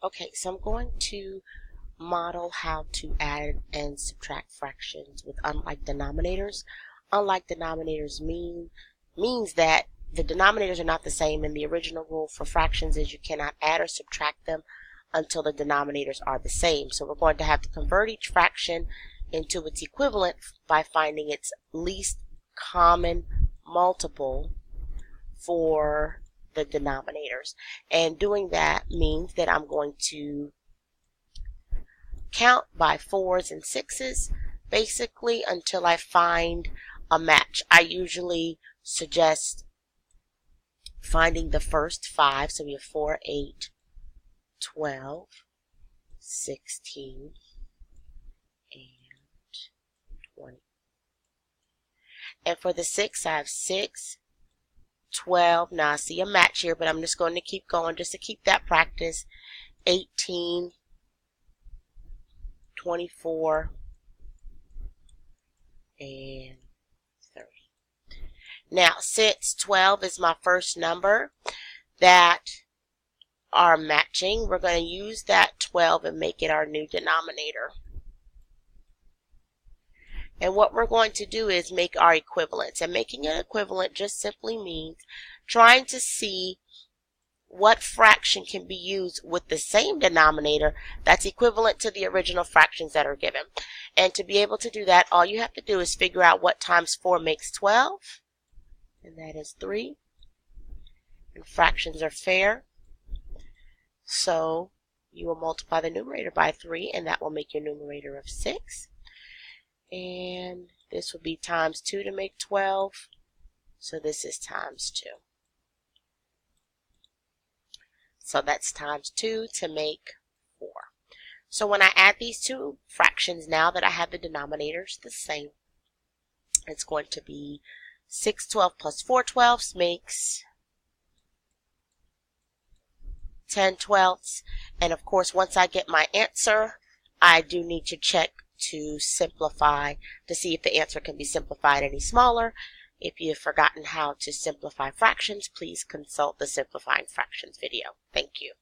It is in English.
Okay, so I'm going to model how to add and subtract fractions with unlike denominators. Unlike denominators means that the denominators are not the same, and the original rule for fractions is you cannot add or subtract them until the denominators are the same. So we're going to have to convert each fraction into its equivalent by finding its least common multiple for the denominators. And doing that means that I'm going to count by 4s and 6s basically until I find a match. I usually suggest finding the first 5. So we have 4, 8, 12, 16, and 20. And for the 6, I have 6, 12. Now I see a match here, but I'm just going to keep going just to keep that practice. 18, 24, and 30. Now, since 12 is my first number that are matching, we're going to use that 12 and make it our new denominator. And what we're going to do is make our equivalents. And making an equivalent just simply means trying to see what fraction can be used with the same denominator that's equivalent to the original fractions that are given. And to be able to do that, all you have to do is figure out what times 4 makes 12, and that is 3. And fractions are fair, so you will multiply the numerator by 3, and that will make your numerator of 6. And this will be times 2 to make 12, so this is times 2. So that's times 2 to make 4. So when I add these two fractions, now that I have the denominators the same, it's going to be 6 12 plus 4 12 makes 10 twelfths. And of course, once I get my answer, I do need to check to simplify to see if the answer can be simplified any smaller. If you've forgotten how to simplify fractions, please consult the simplifying fractions video. Thank you.